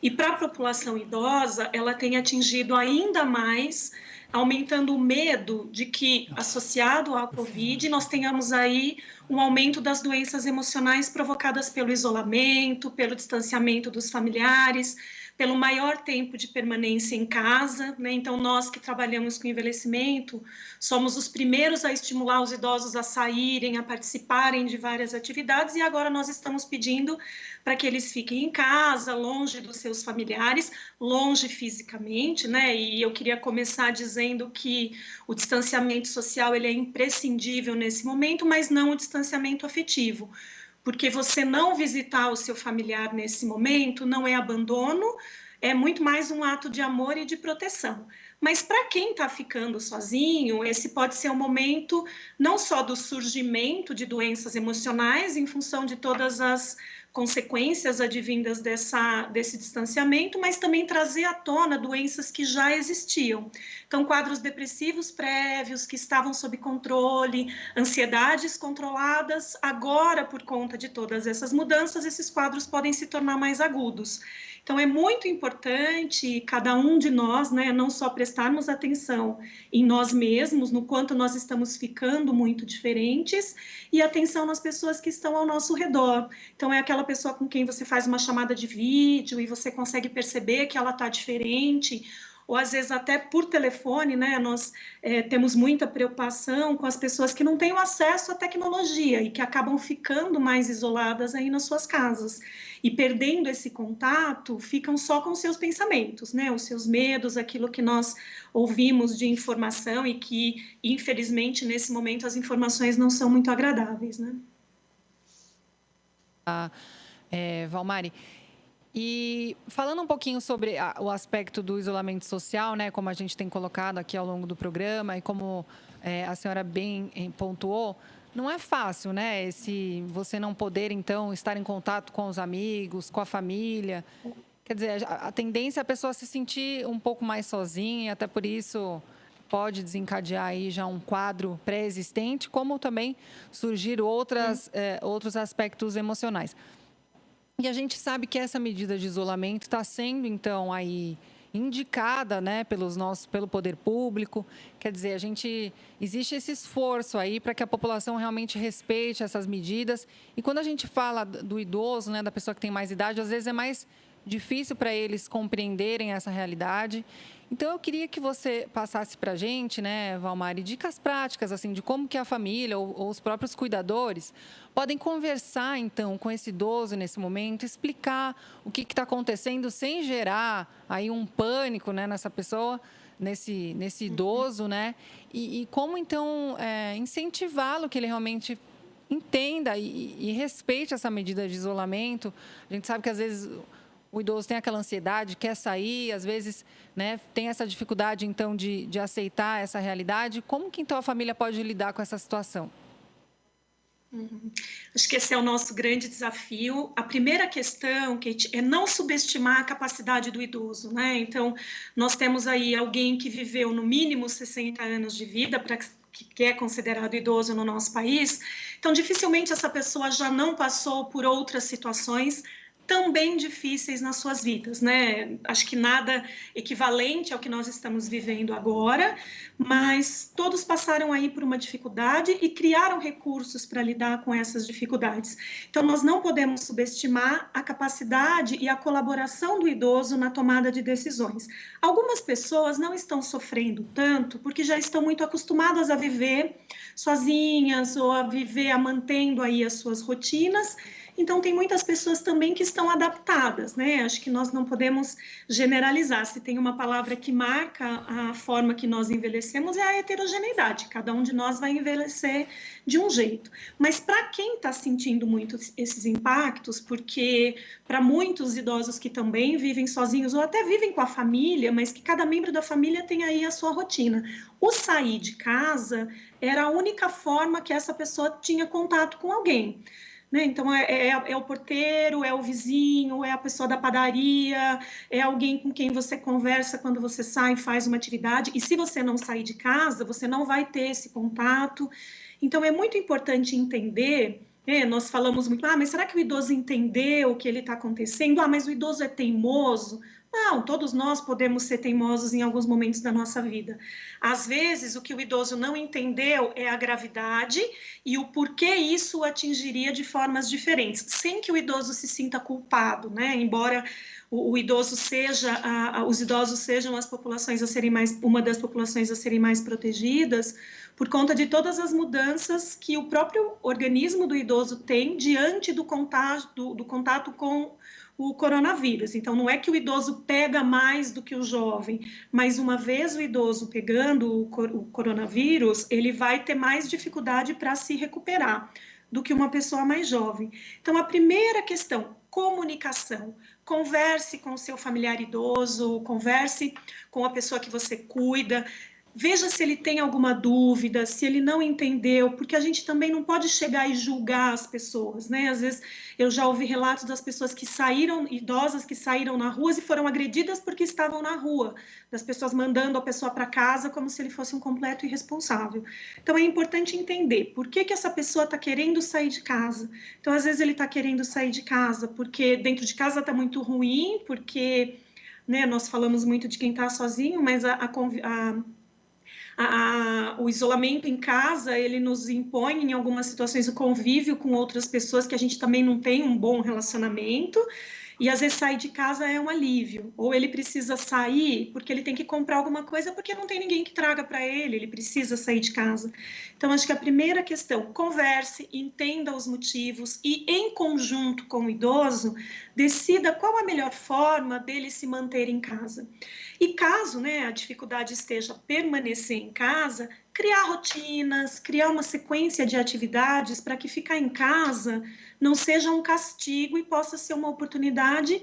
E para a população idosa, ela tem atingido ainda mais, aumentando o medo de que, associado à Covid, nós tenhamos aí um aumento das doenças emocionais provocadas pelo isolamento, pelo distanciamento dos familiares, pelo maior tempo de permanência em casa, né? Então, nós que trabalhamos com envelhecimento, somos os primeiros a estimular os idosos a saírem, a participarem de várias atividades, e agora nós estamos pedindo para que eles fiquem em casa, longe dos seus familiares, longe fisicamente, né? E eu queria começar dizendo que o distanciamento social ele é imprescindível nesse momento, mas não o distanciamento afetivo, porque você não visitar o seu familiar nesse momento não é abandono, é muito mais um ato de amor e de proteção. Mas para quem está ficando sozinho, esse pode ser um momento não só do surgimento de doenças emocionais, em função de todas as consequências advindas desse distanciamento, mas também trazer à tona doenças que já existiam. Então, quadros depressivos prévios que estavam sob controle, ansiedades controladas, agora, por conta de todas essas mudanças, esses quadros podem se tornar mais agudos. Então, é muito importante cada um de nós, né, não só prestarmos atenção em nós mesmos, no quanto nós estamos ficando muito diferentes, e atenção nas pessoas que estão ao nosso redor. Então, é aquela pessoa com quem você faz uma chamada de vídeo e você consegue perceber que ela está diferente, ou às vezes até por telefone, né? Nós temos muita preocupação com as pessoas que não têm o acesso à tecnologia e que acabam ficando mais isoladas aí nas suas casas. E perdendo esse contato, ficam só com os seus pensamentos, né? Os seus medos, aquilo que nós ouvimos de informação e que, infelizmente, nesse momento as informações não são muito agradáveis, né? Valmari, e falando um pouquinho sobre o aspecto do isolamento social, né, como a gente tem colocado aqui ao longo do programa e como a senhora bem pontuou, não é fácil, né, você não poder, então, estar em contato com os amigos, com a família. Quer dizer, a tendência é a pessoa se sentir um pouco mais sozinha, e até por isso pode desencadear aí já um quadro pré-existente, como também surgir outros aspectos emocionais. E a gente sabe que essa medida de isolamento está sendo, então, aí indicada, né, pelo poder público. Quer dizer, existe esse esforço aí para que a população realmente respeite essas medidas. E quando a gente fala do idoso, né, da pessoa que tem mais idade, às vezes é mais difícil para eles compreenderem essa realidade. Então, eu queria que você passasse para a gente, né, Valmari, dicas práticas, assim, de como que a família ou os próprios cuidadores podem conversar, então, com esse idoso nesse momento, explicar o que está acontecendo sem gerar aí um pânico, né, nessa pessoa, nesse idoso, né, e como, então, incentivá-lo que ele realmente entenda e respeite essa medida de isolamento. A gente sabe que, às vezes, o idoso tem aquela ansiedade, quer sair, às vezes, né, tem essa dificuldade, então, de aceitar essa realidade. Como que, então, a família pode lidar com essa situação? Acho que esse é o nosso grande desafio. A primeira questão, Kate, é não subestimar a capacidade do idoso, né? Então, nós temos aí alguém que viveu no mínimo 60 anos de vida, que é considerado idoso no nosso país. Então, dificilmente essa pessoa já não passou por outras situações também difíceis nas suas vidas, né? Acho que nada equivalente ao que nós estamos vivendo agora, mas todos passaram aí por uma dificuldade e criaram recursos para lidar com essas dificuldades. Então, nós não podemos subestimar a capacidade e a colaboração do idoso na tomada de decisões. Algumas pessoas não estão sofrendo tanto porque já estão muito acostumadas a viver sozinhas ou a mantendo aí as suas rotinas. Então, tem muitas pessoas também que estão adaptadas, né? Acho que nós não podemos generalizar. Se tem uma palavra que marca a forma que nós envelhecemos, é a heterogeneidade. Cada um de nós vai envelhecer de um jeito. Mas para quem está sentindo muito esses impactos, porque para muitos idosos que também vivem sozinhos ou até vivem com a família, mas que cada membro da família tem aí a sua rotina, o sair de casa era a única forma que essa pessoa tinha contato com alguém. Então, é o porteiro, é o vizinho, é a pessoa da padaria, é alguém com quem você conversa quando você sai e faz uma atividade. E se você não sair de casa, você não vai ter esse contato. Então, é muito importante entender Nós falamos muito, mas será que o idoso entendeu o que ele está acontecendo? Mas o idoso é teimoso? Não, todos nós podemos ser teimosos em alguns momentos da nossa vida. Às vezes, o que o idoso não entendeu é a gravidade e o porquê isso o atingiria de formas diferentes, sem que o idoso se sinta culpado, né? Embora o idoso seja, os idosos sejam as populações a serem mais, uma das populações a serem mais protegidas, por conta de todas as mudanças que o próprio organismo do idoso tem diante do contato com o coronavírus. Então, não é que o idoso pega mais do que o jovem, mas uma vez o idoso pegando o coronavírus, ele vai ter mais dificuldade para se recuperar do que uma pessoa mais jovem. Então, a primeira questão, comunicação. Converse com o seu familiar idoso, converse com a pessoa que você cuida, veja se ele tem alguma dúvida, se ele não entendeu, porque a gente também não pode chegar e julgar as pessoas, né? Às vezes eu já ouvi relatos das pessoas que saíram, idosas que saíram na rua e foram agredidas porque estavam na rua, das pessoas mandando a pessoa para casa como se ele fosse um completo irresponsável. Então é importante entender por que essa pessoa está querendo sair de casa. Então às vezes ele está querendo sair de casa porque dentro de casa está muito ruim, porque, né, nós falamos muito de quem está sozinho, mas o isolamento em casa, ele nos impõe em algumas situações o convívio com outras pessoas que a gente também não tem um bom relacionamento, e às vezes sair de casa é um alívio, ou ele precisa sair porque ele tem que comprar alguma coisa porque não tem ninguém que traga para ele, ele precisa sair de casa. Então, acho que a primeira questão, converse, entenda os motivos e, em conjunto com o idoso, decida qual a melhor forma dele se manter em casa. E caso, né, a dificuldade esteja permanecer em casa, criar rotinas, criar uma sequência de atividades para que ficar em casa não seja um castigo e possa ser uma oportunidade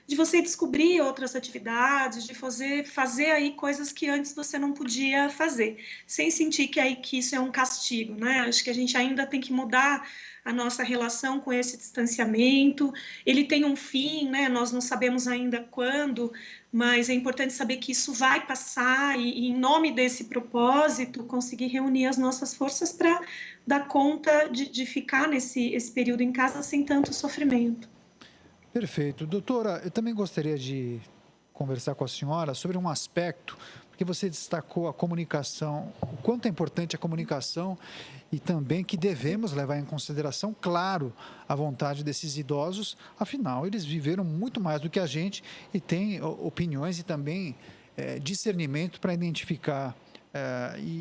de você descobrir outras atividades, de fazer aí coisas que antes você não podia fazer, sem sentir que isso é um castigo, né? Acho que a gente ainda tem que mudar a nossa relação com esse distanciamento. Ele tem um fim, né? Nós não sabemos ainda quando, mas é importante saber que isso vai passar e em nome desse propósito, conseguir reunir as nossas forças para dar conta de ficar esse período em casa sem tanto sofrimento. Perfeito. Doutora, eu também gostaria de conversar com a senhora sobre um aspecto, porque você destacou a comunicação, o quanto é importante a comunicação e também que devemos levar em consideração, claro, a vontade desses idosos, afinal, eles viveram muito mais do que a gente e têm opiniões e também discernimento para identificar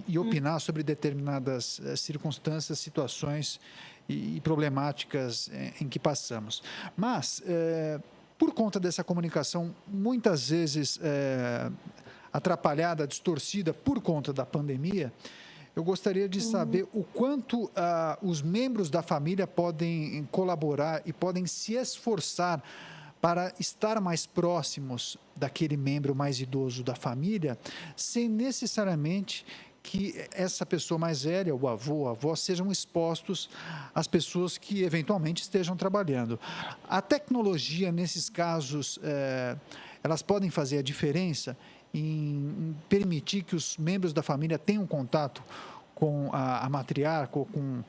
e opinar sobre determinadas circunstâncias, situações e problemáticas em que passamos. Mas, por conta dessa comunicação, muitas vezes atrapalhada, distorcida por conta da pandemia, eu gostaria de saber o quanto os membros da família podem colaborar e podem se esforçar para estar mais próximos daquele membro mais idoso da família, sem necessariamente que essa pessoa mais velha, o avô, a avó, sejam expostos às pessoas que eventualmente estejam trabalhando. A tecnologia, nesses casos, elas podem fazer a diferença em permitir que os membros da família tenham contato com a matriarca ou com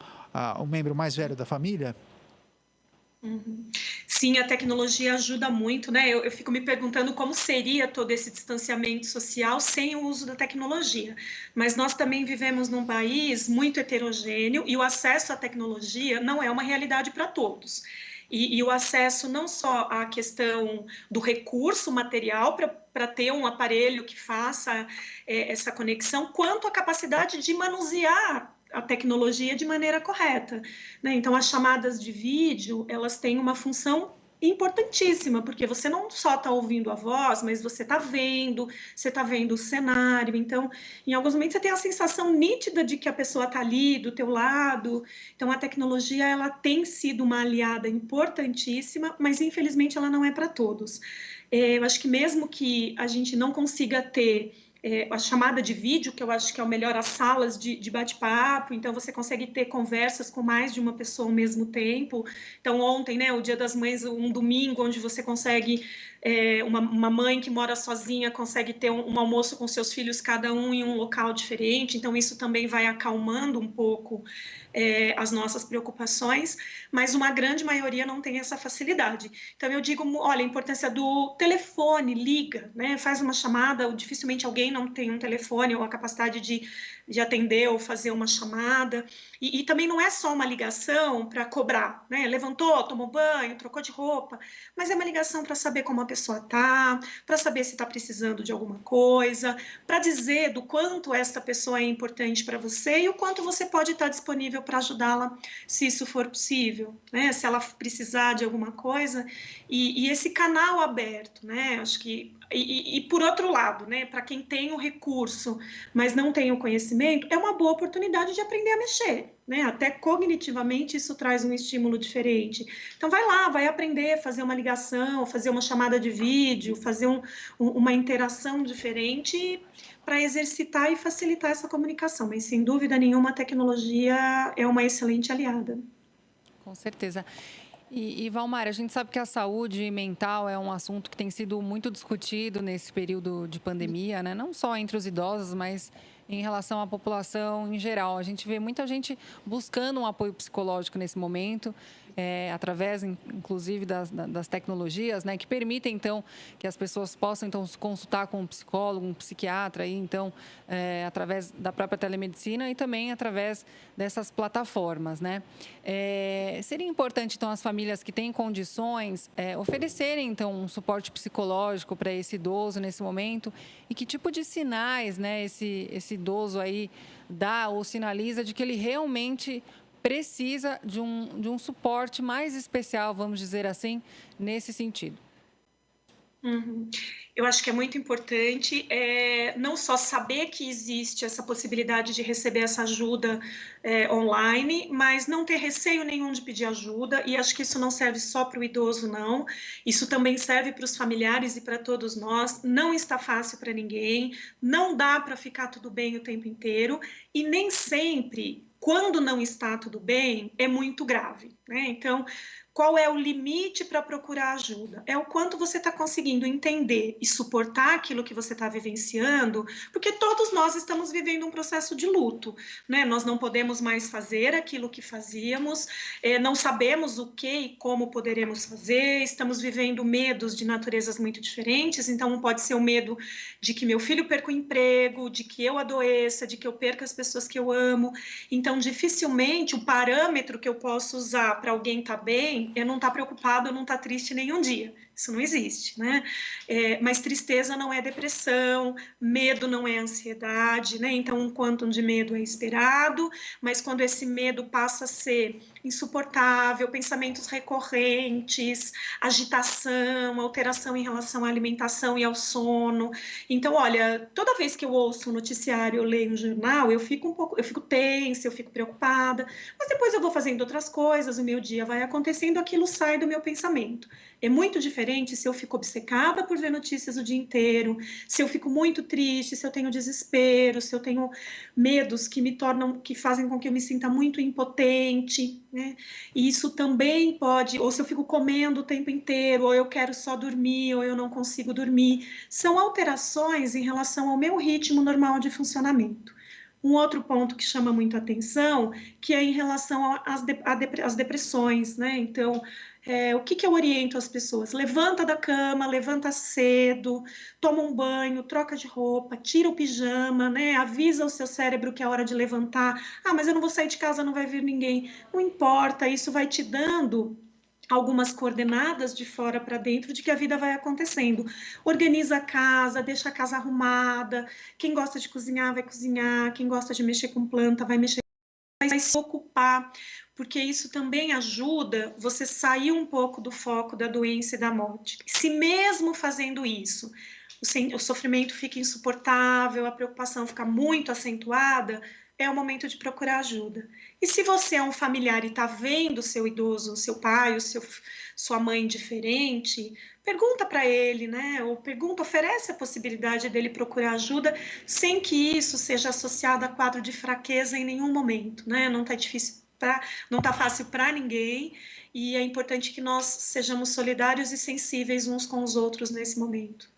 o membro mais velho da família? Sim, a tecnologia ajuda muito, né? Eu fico me perguntando como seria todo esse distanciamento social sem o uso da tecnologia. Mas nós também vivemos num país muito heterogêneo e o acesso à tecnologia não é uma realidade para todos. E o acesso não só à questão do recurso material para ter um aparelho que faça essa conexão, quanto a capacidade de manusear a tecnologia de maneira correta, né? Então, as chamadas de vídeo, elas têm uma função importantíssima, porque você não só está ouvindo a voz, mas você está vendo o cenário. Então, em alguns momentos, você tem a sensação nítida de que a pessoa está ali, do teu lado. Então, a tecnologia, ela tem sido uma aliada importantíssima, mas, infelizmente, ela não é para todos. Eu acho que mesmo que a gente não consiga ter a chamada de vídeo, que eu acho que é o melhor, as salas de bate-papo, então você consegue ter conversas com mais de uma pessoa ao mesmo tempo. Então, ontem, né, o Dia das Mães, um domingo, onde você consegue uma mãe que mora sozinha consegue ter um almoço com seus filhos, cada um em um local diferente, então isso também vai acalmando um pouco as nossas preocupações, mas uma grande maioria não tem essa facilidade. Então eu digo, olha, a importância do telefone, liga, né? Faz uma chamada, dificilmente alguém não tem um telefone ou a capacidade de atender ou fazer uma chamada, e também não é só uma ligação para cobrar, né? Levantou, tomou banho, trocou de roupa, mas é uma ligação para saber como a pessoa está, para saber se está precisando de alguma coisa, para dizer do quanto esta pessoa é importante para você e o quanto você pode estar disponível para ajudá-la, se isso for possível, né? Se ela precisar de alguma coisa, e esse canal aberto, né? Acho que e por outro lado, né, para quem tem o recurso, mas não tem o conhecimento, é uma boa oportunidade de aprender a mexer, né? Até cognitivamente isso traz um estímulo diferente. Então vai lá, vai aprender, fazer uma ligação, fazer uma chamada de vídeo, fazer uma interação diferente para exercitar e facilitar essa comunicação. Mas sem dúvida nenhuma a tecnologia é uma excelente aliada. Com certeza. E Valmar, a gente sabe que a saúde mental é um assunto que tem sido muito discutido nesse período de pandemia, né? Não só entre os idosos, mas em relação à população em geral. A gente vê muita gente buscando um apoio psicológico nesse momento, através, inclusive, das tecnologias, né? Que permitem, então, que as pessoas possam, então, se consultar com um psicólogo, um psiquiatra, aí, então, através da própria telemedicina e também através dessas plataformas, né? Seria importante, então, as famílias que têm condições oferecerem, então, um suporte psicológico para esse idoso nesse momento, e que tipo de sinais, né, esse idoso aí dá ou sinaliza de que ele realmente precisa de um suporte mais especial, vamos dizer assim, nesse sentido. Uhum. Eu acho que é muito importante não só saber que existe essa possibilidade de receber essa ajuda online, mas não ter receio nenhum de pedir ajuda, e acho que isso não serve só para o idoso, não. Isso também serve para os familiares e para todos nós. Não está fácil para ninguém, não dá para ficar tudo bem o tempo inteiro, e nem sempre, quando não está tudo bem, é muito grave, né? Então, qual é o limite para procurar ajuda? É o quanto você está conseguindo entender e suportar aquilo que você está vivenciando, porque todos nós estamos vivendo um processo de luto, né? Nós não podemos mais fazer aquilo que fazíamos, não sabemos o que e como poderemos fazer, estamos vivendo medos de naturezas muito diferentes, então pode ser o medo de que meu filho perca o emprego, de que eu adoeça, de que eu perca as pessoas que eu amo. Então, dificilmente o parâmetro que eu posso usar para alguém estar bem é não estar preocupado, não estar triste nenhum dia. Isso não existe, né? Mas tristeza não é depressão, medo não é ansiedade, né? Então, um quantum de medo é esperado, mas quando esse medo passa a ser insuportável, pensamentos recorrentes, agitação, alteração em relação à alimentação e ao sono. Então, olha, toda vez que eu ouço um noticiário, eu leio um jornal, eu fico tensa, eu fico preocupada, mas depois eu vou fazendo outras coisas, o meu dia vai acontecendo, aquilo sai do meu pensamento. É muito diferente se eu fico obcecada por ver notícias o dia inteiro, se eu fico muito triste, se eu tenho desespero, se eu tenho medos que fazem com que eu me sinta muito impotente, né? E isso também pode, ou se eu fico comendo o tempo inteiro, ou eu quero só dormir, ou eu não consigo dormir. São alterações em relação ao meu ritmo normal de funcionamento. Um outro ponto que chama muito atenção, que é em relação às depressões, né? Então, o que eu oriento as pessoas? Levanta da cama, levanta cedo, toma um banho, troca de roupa, tira o pijama, né? Avisa o seu cérebro que é hora de levantar. Ah, mas eu não vou sair de casa, não vai vir ninguém. Não importa, isso vai te dando algumas coordenadas de fora para dentro de que a vida vai acontecendo. Organiza a casa, deixa a casa arrumada. Quem gosta de cozinhar, vai cozinhar. Quem gosta de mexer com planta, vai mexer, vai se ocupar, porque isso também ajuda você sair um pouco do foco da doença e da morte. Se mesmo fazendo isso, o sofrimento fica insuportável, a preocupação fica muito acentuada, é o momento de procurar ajuda. E se você é um familiar e está vendo o seu idoso, o seu pai, sua mãe diferente, pergunta para ele, né? Ou oferece a possibilidade dele procurar ajuda, sem que isso seja associado a quadro de fraqueza em nenhum momento, né? Não está difícil não tá fácil para ninguém, e é importante que nós sejamos solidários e sensíveis uns com os outros nesse momento.